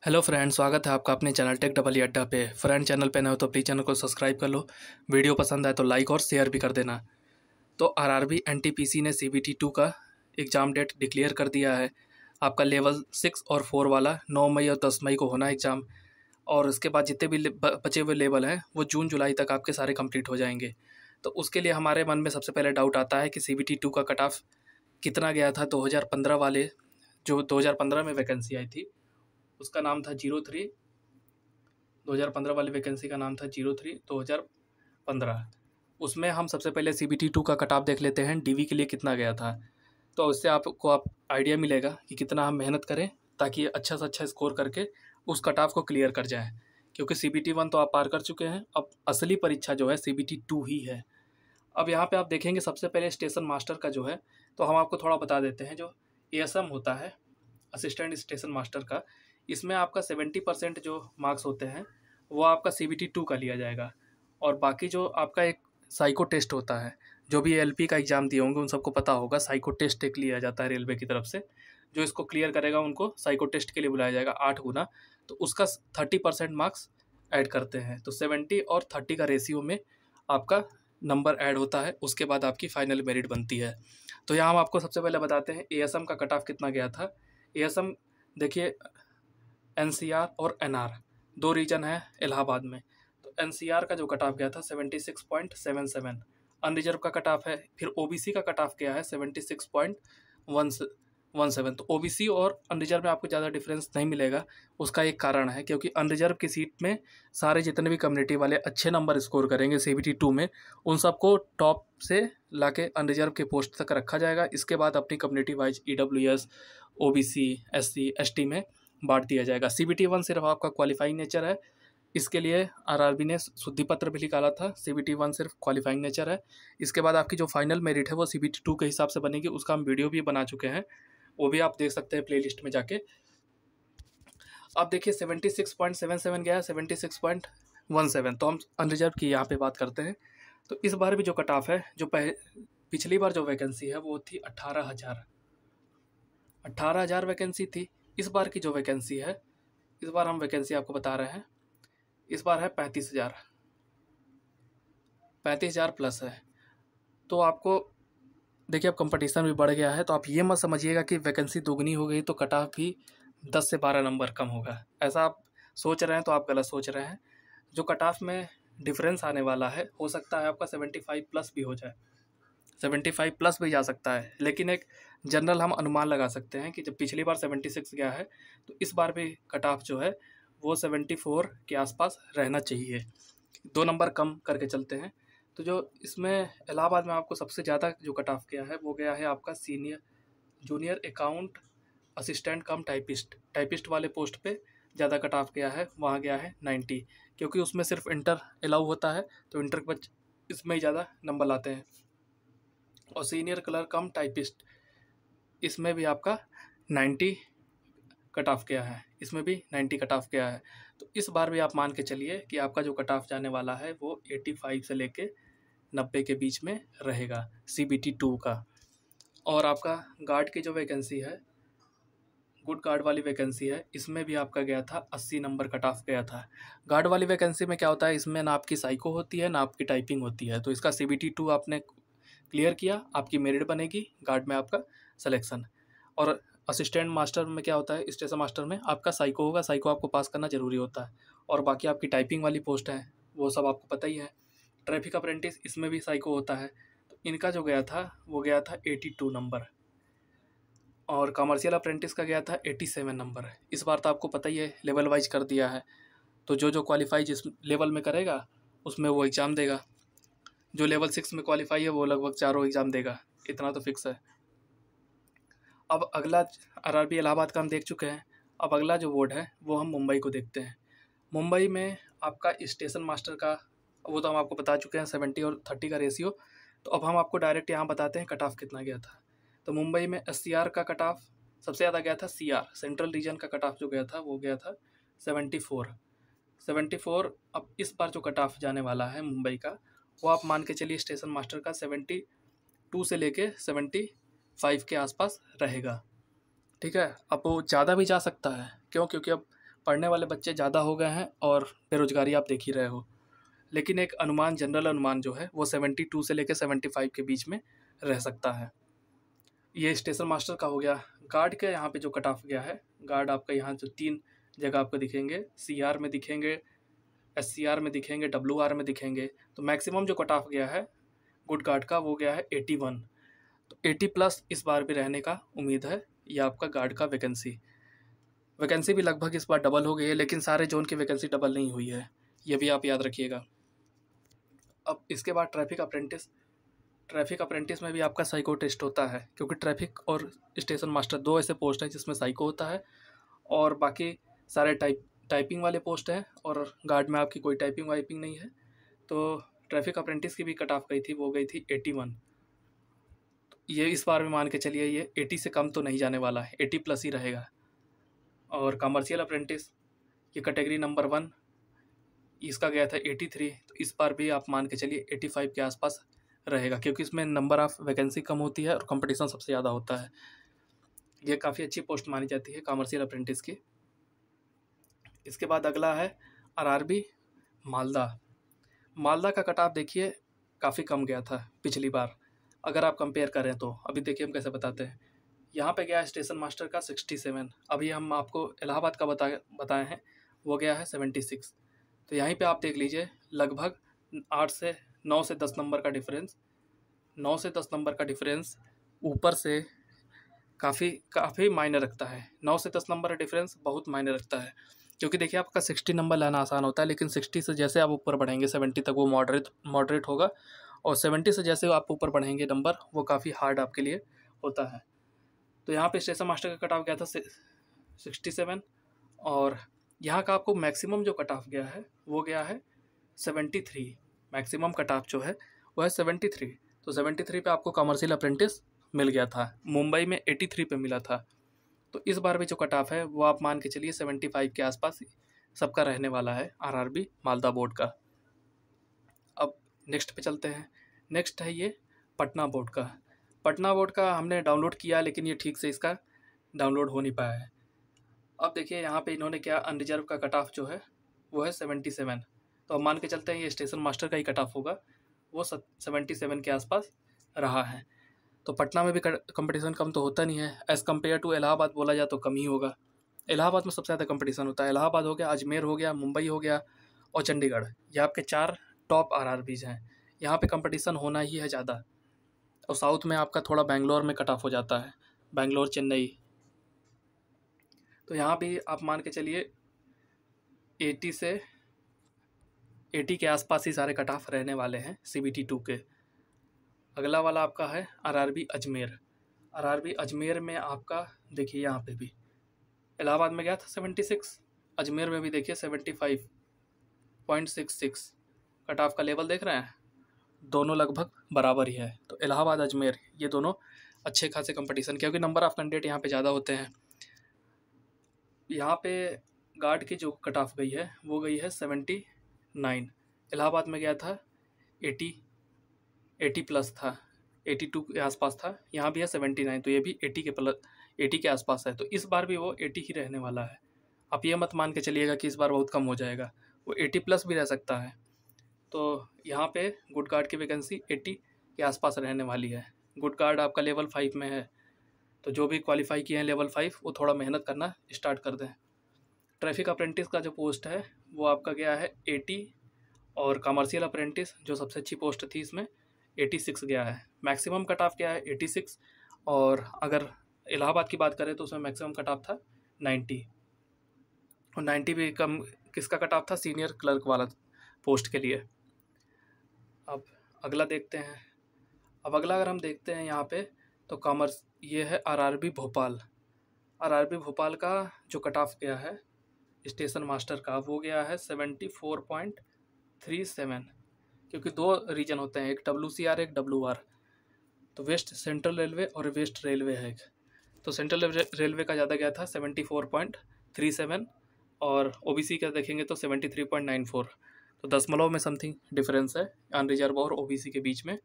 Hello friend, स्वागत है आपका अपने चैनल टेक डबल अड्डा पे। फ्रेंड, चैनल पे नए हो तो प्लीज़ चैनल को सब्सक्राइब कर लो। वीडियो पसंद आए तो लाइक और शेयर भी कर देना। तो आरआरबी एनटीपीसी ने सीबीटी 2 का एग्ज़ाम डेट डिक्लेयर कर दिया है। आपका लेवल 6 और 4 वाला 9 मई और 10 मई को होना है एग्ज़ाम। और उसके बाद जितने भी बचे हुए लेवल हैं वो जून जुलाई तक आपके सारे कंप्लीट हो जाएंगे। तो उसके लिए हमारे मन में सबसे पहले डाउट आता है कि सीबीटी 2 का कट ऑफ कितना गया था 2015 वाले, जो 2015 में वैकेंसी आई थी उसका नाम था 03। 2015 वाली वैकेंसी का नाम था 03 2015। उसमें हम सबसे पहले सीबीटी 2 का कट ऑफ देख लेते हैं, डीवी के लिए कितना गया था। तो उससे आपको आइडिया मिलेगा कि कितना हम मेहनत करें ताकि अच्छा से अच्छा स्कोर करके उस कट ऑफ को क्लियर कर जाएं। क्योंकि सीबीटी 1 तो आप पार कर चुके हैं, अब असली परीक्षा जो है सीबीटी 2 ही है। अब यहाँ पे आप देखेंगे सबसे पहले स्टेशन मास्टर का जो है, तो हम आपको थोड़ा बता देते हैं। जो एएसएम होता है, असिस्टेंट स्टेशन मास्टर का, इसमें आपका 70% जो मार्क्स होते हैं वो आपका सीबीटी 2 का लिया जाएगा। और बाकी जो आपका एक साइको टेस्ट होता है, जो भी एलपी का एग्ज़ाम दिए होंगे उन सबको पता होगा, साइको टेस्ट एक लिया जाता है रेलवे की तरफ से। जो इसको क्लियर करेगा उनको साइको टेस्ट के लिए बुलाया जाएगा 8 गुना। तो उसका 30% मार्क्स ऐड करते हैं, तो 70 और 30 का रेशियो में आपका नंबर ऐड होता है। उसके बाद आपकी फाइनल मेरिट बनती है। तो यहाँ हम आपको सबसे पहले बताते हैं एएसएम का कट ऑफ कितना गया था। एएसएम देखिए, एनसीआर और एनआर दो रीजन है इलाहाबाद में। तो एनसीआर का जो कट ऑफ गया था 76.77, अनरिजर्व का कट ऑफ है। फिर ओबीसी का कट ऑफ गया है 76.17। तो ओबीसी और अनरिजर्व में आपको ज़्यादा डिफरेंस नहीं मिलेगा। उसका एक कारण है, क्योंकि अनरिजर्व की सीट में सारे जितने भी कम्युनिटी वाले अच्छे नंबर स्कोर करेंगे सीबीटी 2 में, उन सबको टॉप से लाके अनरिजर्व के पोस्ट तक रखा जाएगा। इसके बाद अपनी community wise EWS, OBC, SC, ST में बांट दिया जाएगा। सीबीटी 1 सिर्फ आपका क्वालिफाइंग नेचर है। इसके लिए आरआरबी ने शुद्धि पत्र भी निकाला था। सीबीटी 1 सिर्फ क्वालिफाइंग नेचर है। इसके बाद आपकी जो फाइनल मेरिट है वो सीबीटी 2 के हिसाब से बनेगी। उसका हम वीडियो भी बना चुके हैं, वो भी आप देख सकते हैं प्लेलिस्ट में जाके। अब देखिए 76.77 गया, 76.17। तो हम अनरिजर्व की यहाँ पे बात करते हैं। तो इस बार भी जो कट ऑफ है, जो पिछली बार जो वैकेंसी है वो थी 18,000 वैकेंसी थी। इस बार की जो वैकेंसी है, इस बार हम वैकेंसी आपको बता रहे हैं, इस बार है 35,000 प्लस है। तो आपको देखिए अब कंपटीशन भी बढ़ गया है। तो आप ये मत समझिएगा कि वैकेंसी दोगुनी हो गई तो कट ऑफ भी 10 से 12 नंबर कम होगा। ऐसा आप सोच रहे हैं तो आप गलत सोच रहे हैं। जो कट ऑफ में डिफरेंस आने वाला है, हो सकता है आपका 75 प्लस भी हो जाए, 75 प्लस भी जा सकता है। लेकिन एक जनरल हम अनुमान लगा सकते हैं कि जब पिछली बार 76 गया है तो इस बार भी कट ऑफ जो है वो 74 के आसपास रहना चाहिए। 2 नंबर कम करके चलते हैं। तो जो इसमें इलाहाबाद में आपको सबसे ज़्यादा जो कट ऑफ गया है वो गया है आपका जूनियर अकाउंट असिस्टेंट कम टाइपिस्ट वाले पोस्ट पे ज़्यादा कट ऑफ गया है। वहाँ गया है 90, क्योंकि उसमें सिर्फ इंटर अलाउ होता है, तो इंटर के बच्चे इसमें ही ज़्यादा नंबर लाते हैं। और सीनियर क्लर्क कम टाइपिस्ट, इसमें भी आपका 90 कट ऑफ गया है, इसमें भी 90 कट ऑफ गया है। तो इस बार भी आप मान के चलिए कि आपका जो कट ऑफ जाने वाला है वो 85 से लेके 90 के बीच में रहेगा सीबीटी 2 का। और आपका गार्ड की जो वैकेंसी है, गुड गार्ड वाली वैकेंसी है, इसमें भी आपका गया था 80 नंबर कट ऑफ गया था। गार्ड वाली वैकेंसी में क्या होता है, इसमें ना आपकी साइको होती है ना आपकी टाइपिंग होती है। तो इसका सीबीटी 2 आपने क्लियर किया, आपकी मेरिट बनेगी, गार्ड में आपका सिलेक्शन। और असिस्टेंट मास्टर में क्या होता है, स्टेशन मास्टर में आपका साइको होगा, साइको आपको पास करना जरूरी होता है। और बाकी आपकी टाइपिंग वाली पोस्ट है वो सब आपको पता ही है। ट्रैफिक अप्रेंटिस, इसमें भी साइको होता है। तो इनका जो गया था वो गया था 82 नंबर। और कमर्शियल अप्रेंटिस का गया था 87 नंबर। इस बार तो आपको पता ही है लेवल वाइज कर दिया है। तो जो क्वालिफाई जिस लेवल में करेगा उसमें वो एग्ज़ाम देगा। जो लेवल 6 में क्वालिफाई है वो लगभग चारों एग्ज़ाम देगा, इतना तो फिक्स है। अब अगला आरआरबी इलाहाबाद का हम देख चुके हैं। अब अगला जो बोर्ड है वो हम मुंबई को देखते हैं। मुंबई में आपका स्टेशन मास्टर का, वो तो हम आपको बता चुके हैं 70 और 30 का रेशियो। तो अब हम आपको डायरेक्ट यहाँ बताते हैं कट ऑफ कितना गया था। तो मुंबई में एससीआर का कट ऑफ सबसे ज़्यादा गया था। सीआर सेंट्रल रीजन का कट ऑफ जो गया था वो गया था 74। अब इस बार जो कट ऑफ जाने वाला है मुंबई का, वो आप मान के चलिए स्टेशन मास्टर का 72 से लेके 75 के आसपास रहेगा। ठीक है, अब वो ज़्यादा भी जा सकता है। क्यों? क्योंकि अब पढ़ने वाले बच्चे ज़्यादा हो गए हैं और बेरोजगारी आप देख ही रहे हो, लेकिन एक अनुमान, जनरल अनुमान जो है वो 72 से लेकर 75 के बीच में रह सकता है। ये स्टेशन मास्टर का हो गया। गार्ड के यहाँ पे जो कट ऑफ गया है, गार्ड आपका यहाँ जो 3 जगह आपको दिखेंगे, CR में दिखेंगे, SCR में दिखेंगे, WR में दिखेंगे। तो मैक्सिमम जो कट ऑफ गया है गुड गार्ड का वो गया है 81। तो 80 प्लस इस बार भी रहने का उम्मीद है। ये आपका गार्ड का वैकेंसी भी लगभग इस बार डबल हो गई है, लेकिन सारे जोन की वैकेंसी डबल नहीं हुई है, ये भी आप याद रखिएगा। अब इसके बाद ट्रैफिक अप्रेंटिस में भी आपका साइको टेस्ट होता है, क्योंकि ट्रैफिक और स्टेशन मास्टर 2 ऐसे पोस्ट हैं जिसमें साइको होता है, और बाकी सारे टाइपिंग वाले पोस्ट हैं, और गार्ड में आपकी कोई टाइपिंग वाइपिंग नहीं है। तो ट्रैफिक अप्रेंटिस की भी कट ऑफ गई थी, वो गई थी 81। तो ये इस बार भी मान के चलिए ये 80 से कम तो नहीं जाने वाला है, 80 प्लस ही रहेगा। और कमर्शियल अप्रेंटिस, ये कैटेगरी नंबर 1, इसका गया था 83। तो इस बार भी आप मान के चलिए 85 के आसपास रहेगा, क्योंकि इसमें नंबर ऑफ़ वैकेंसी कम होती है और कंपटीशन सबसे ज़्यादा होता है। ये काफ़ी अच्छी पोस्ट मानी जाती है कमर्शियल अप्रेंटिस की। इसके बाद अगला है RRB मालदा का कट ऑफ देखिए काफ़ी कम गया था पिछली बार, अगर आप कंपेयर करें तो। अभी देखिए हम कैसे बताते हैं। यहाँ पे गया है स्टेशन मास्टर का 67, अभी हम आपको इलाहाबाद का बताए हैं, वो गया है 76। तो यहीं पे आप देख लीजिए लगभग 9 से 10 नंबर का डिफरेंस, 9 से 10 नंबर का डिफरेंस ऊपर से काफ़ी मायने रखता है। 9 से 10 नंबर का डिफरेंस बहुत मायने रखता है, क्योंकि देखिए आपका 60 नंबर लाना आसान होता है, लेकिन 60 से जैसे आप ऊपर बढ़ेंगे 70 तक वो मॉडरेट होगा, और 70 से जैसे आप ऊपर बढ़ेंगे नंबर वो काफ़ी हार्ड आपके लिए होता है। तो यहाँ पे स्टेशन मास्टर का कट ऑफ गया था 67, और यहाँ का आपको मैक्सिमम जो कट ऑफ गया है वो गया है 73। मैक्सिमम कट ऑफ जो है वो है 73। तो 73 पे आपको कमर्शियल अप्रेंटिस मिल गया था, मुंबई में 83 पे मिला था। तो इस बार भी जो कट ऑफ है वो आप मान के चलिए 75 के आसपास सबका रहने वाला है RRB मालदा बोर्ड का। अब नेक्स्ट पे चलते हैं। नेक्स्ट है ये पटना बोर्ड का हमने डाउनलोड किया, लेकिन ये ठीक से इसका डाउनलोड हो नहीं पाया है। अब देखिए यहाँ पे इन्होंने क्या, अनरिजर्व का कट ऑफ जो है वो है 77। तो अब मान के चलते हैं ये स्टेशन मास्टर का ही कट ऑफ होगा, वो 77 के आसपास रहा है। तो पटना में भी कंपटीशन कम तो होता नहीं है, एज़ कम्पेयर टू इलाहाबाद बोला जाए तो कम ही होगा। इलाहाबाद में सबसे ज़्यादा कंपटीशन होता है। इलाहाबाद हो गया, अजमेर हो गया, मुंबई हो गया और चंडीगढ़, ये आपके 4 टॉप RRBs हैं। यहाँ पे कंपटीशन होना ही है ज़्यादा। और साउथ में आपका थोड़ा बेंगलोर में कट ऑफ हो जाता है, बेंगलोर, चेन्नई। तो यहाँ भी आप मान के चलिए 80 के आसपास ही सारे कट ऑफ रहने वाले हैं CBT 2 के। अगला वाला आपका है RRB अजमेर में आपका देखिए यहाँ पे भी इलाहाबाद में गया था 76, अजमेर में भी देखिए 75.66। कट ऑफ का लेवल देख रहे हैं, दोनों लगभग बराबर ही है। तो इलाहाबाद अजमेर ये दोनों अच्छे खासे कंपटीशन, क्योंकि नंबर ऑफ़ कैंडिडेट यहाँ पे ज़्यादा होते हैं। यहाँ पे गार्ड की जो कट ऑफ गई है वो गई है 79। इलाहाबाद में गया था 80 प्लस था, 82 के आसपास था। यहाँ भी है 79, तो ये भी 80 के आसपास है। तो इस बार भी वो 80 ही रहने वाला है। आप ये मत मान के चलिएगा कि इस बार बहुत कम हो जाएगा, वो 80 प्लस भी रह सकता है। तो यहाँ पे गुड गार्ड की वैकेंसी 80 के आसपास रहने वाली है। गुड गार्ड आपका लेवल 5 में है, तो जो भी क्वालिफाई किए हैं लेवल 5 वो थोड़ा मेहनत करना स्टार्ट कर दें। ट्रैफिक अप्रेंटिस का जो पोस्ट है वो आपका गया है 80, और कमर्शियल अप्रेंटिस जो सबसे अच्छी पोस्ट थी इसमें 86 गया है। मैक्सिमम कट ऑफ क्या है 86, और अगर इलाहाबाद की बात करें तो उसमें मैक्सिमम कट ऑफ था 90, और 90 भी कम किसका कट ऑफ था, सीनियर क्लर्क वाला पोस्ट के लिए। अब अगला देखते हैं। अब अगला अगर हम देखते हैं यहाँ पे तो ये है RRB भोपाल का जो कट ऑफ गया है स्टेशन मास्टर का वो गया है 74.37, क्योंकि 2 रीजन होते हैं, एक WCR एक WR। तो वेस्ट सेंट्रल रेलवे और वेस्ट रेलवे है एक। तो सेंट्रल रेलवे का ज़्यादा गया था 74.37, और OBC का देखेंगे तो 73.94। तो दशमलव में समथिंग डिफरेंस है अनरिजर्व और OBC के बीच में।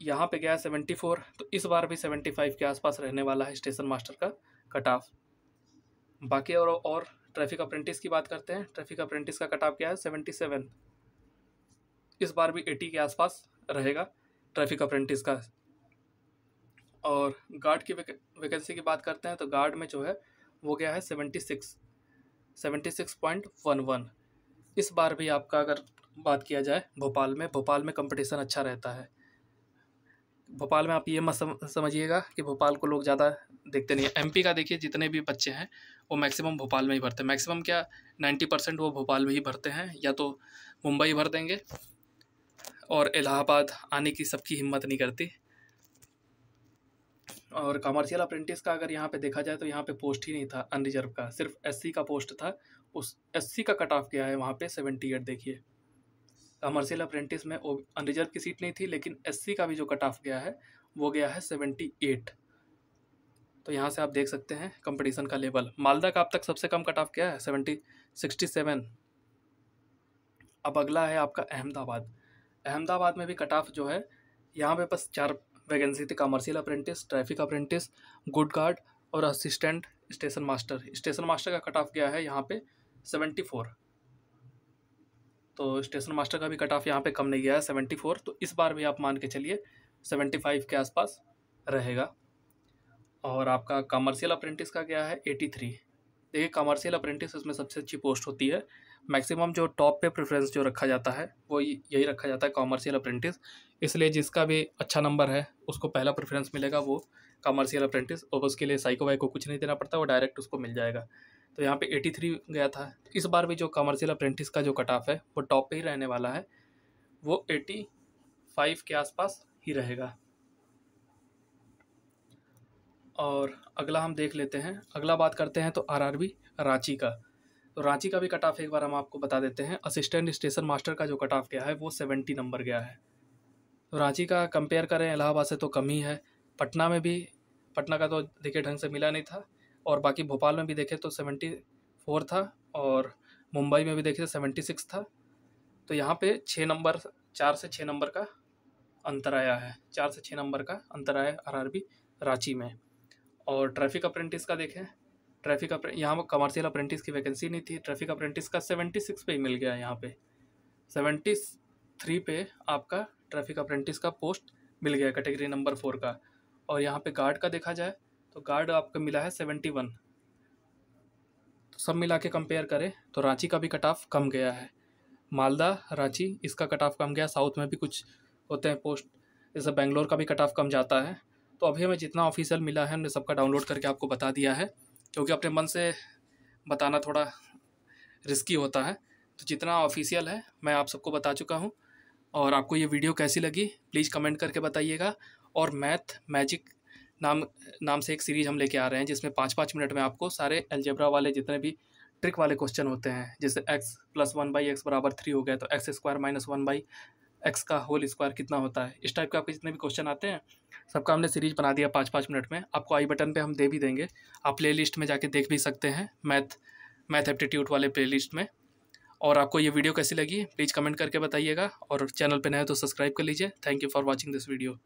यहाँ पे गया 74, तो इस बार भी 75 के आसपास रहने वाला है स्टेशन मास्टर का कट ऑफ। बाकी और ट्रैफिक अप्रेंटिस की बात करते हैं। ट्रैफिक अप्रेंटिस का कट ऑफ क्या है 77। इस बार भी 80 के आसपास रहेगा ट्रैफिक अप्रेंटिस का। और गार्ड की वैकेंसी की बात करते हैं तो गार्ड में जो है वो गया है 76.11। इस बार भी आपका अगर बात किया जाए भोपाल में कंपटीशन अच्छा रहता है। भोपाल में आप ये मत समझिएगा कि भोपाल को लोग ज़्यादा देखते नहीं है। एमपी का देखिए जितने भी बच्चे हैं वो मैक्सिमम भोपाल में ही भरते हैं। मैक्सिमम क्या 90% वो भोपाल में ही भरते हैं, या तो मुंबई भर देंगे, और इलाहाबाद आने की सबकी हिम्मत नहीं करती। और कमर्शियल अप्रेंटिस का अगर यहाँ पे देखा जाए तो यहाँ पे पोस्ट ही नहीं था अनरिजर्व का, सिर्फ एससी का पोस्ट था। उस एससी का कट ऑफ गया है वहाँ पे 78। देखिए कमर्शियल अप्रेंटिस में अनरिजर्व की सीट नहीं थी, लेकिन एससी का भी जो कट ऑफ गया है वो गया है 78। तो यहाँ से आप देख सकते हैं कंपटीशन का लेवल। मालदा का अब तक सबसे कम कट ऑफ क्या है 67। अब अगला है आपका अहमदाबाद। अहमदाबाद में भी कट ऑफ जो है यहाँ पे बस 4 वैकेंसी थी, commercial apprentice, traffic apprentice, good guard और assistant station master. Station master का कट ऑफ गया है यहाँ पे 74। तो स्टेशन मास्टर का भी कट ऑफ यहाँ पे कम नहीं गया है 74। तो इस बार भी आप मान के चलिए 75 के आसपास रहेगा। और आपका कमर्शियल अप्रेंटिस का गया है 83। देखिए कमर्शियल अप्रेंटिस उसमें सबसे अच्छी पोस्ट होती है। मैक्सिमम जो टॉप पे प्रेफरेंस जो रखा जाता है वो यही रखा जाता है कमर्शियल अप्रेंटिस। इसलिए जिसका भी अच्छा नंबर है उसको पहला प्रेफरेंस मिलेगा, वो कमर्शियल अप्रेंटिस, और उसके लिए साइको वाइको कुछ नहीं देना पड़ता, वो डायरेक्ट उसको मिल जाएगा। तो यहाँ पे 83 गया था। इस बार भी जो कमर्शियल अप्रेंटिस का जो कट ऑफ है वो टॉप पे ही रहने वाला है, वो 85 के आसपास ही रहेगा। और अगला हम देख लेते हैं, अगला बात करते हैं तो आरआरबी रांची का। तो रांची का भी कट ऑफ एक बार हम आपको बता देते हैं। असिस्टेंट स्टेशन मास्टर का जो कट ऑफ गया है वो 70 नंबर गया है। तो रांची का कंपेयर करें इलाहाबाद से तो कम ही है। पटना में भी, पटना का तो देखिए ढंग से मिला नहीं था, और बाकी भोपाल में भी देखें तो 74 था, और मुंबई में भी देखें तो 76 था। तो यहाँ पे 6 नंबर, 4 से 6 नंबर का अंतर आया है, 4 से 6 नंबर का अंतर आया आरआरबी रांची में। और ट्रैफिक अप्रेंटिस का देखें, यहाँ कमर्शियल अप्रेंटिस की वैकेंसी नहीं थी, ट्रैफिक अप्रेंटिस का 76 पे ही मिल गया। यहाँ पे 73 पे आपका ट्रैफिक अप्रेंटिस का पोस्ट मिल गया कैटेगरी नंबर 4 का। और यहाँ पे गार्ड का देखा जाए तो गार्ड आपको मिला है 71। तो सब मिला के कंपेयर करें तो रांची का भी कट ऑफ कम गया है। मालदा रांची इसका कट ऑफ कम गया। साउथ में भी कुछ होते हैं पोस्ट, जैसे बेंगलोर का भी कट ऑफ कम जाता है। तो अभी हमें जितना ऑफिशियल मिला है हमने सबका डाउनलोड करके आपको बता दिया है, क्योंकि अपने मन से बताना थोड़ा रिस्की होता है। तो जितना ऑफिशियल है मैं आप सबको बता चुका हूँ। और आपको ये वीडियो कैसी लगी प्लीज़ कमेंट करके बताइएगा। और मैथ मैजिक नाम से एक सीरीज़ हम लेके आ रहे हैं, जिसमें 5-5 मिनट में आपको सारे अलजेब्रा वाले जितने भी ट्रिक वाले क्वेश्चन होते हैं, जैसे x + 1/x = 3 हो गया तो x² - 1/x का होल स्क्वायर कितना होता है, इस टाइप के आपके जितने भी क्वेश्चन आते हैं सबका हमने सीरीज बना दिया 5-5 मिनट में। आपको आई बटन पे हम दे भी देंगे, आप प्ले लिस्ट में जाके देख भी सकते हैं, मैथ एप्टीट्यूड वाले प्ले लिस्ट में। और आपको ये वीडियो कैसी लगी प्लीज़ कमेंट करके बताइएगा, और चैनल पे नए हो तो सब्सक्राइब कर लीजिए। Thank you for watching this video.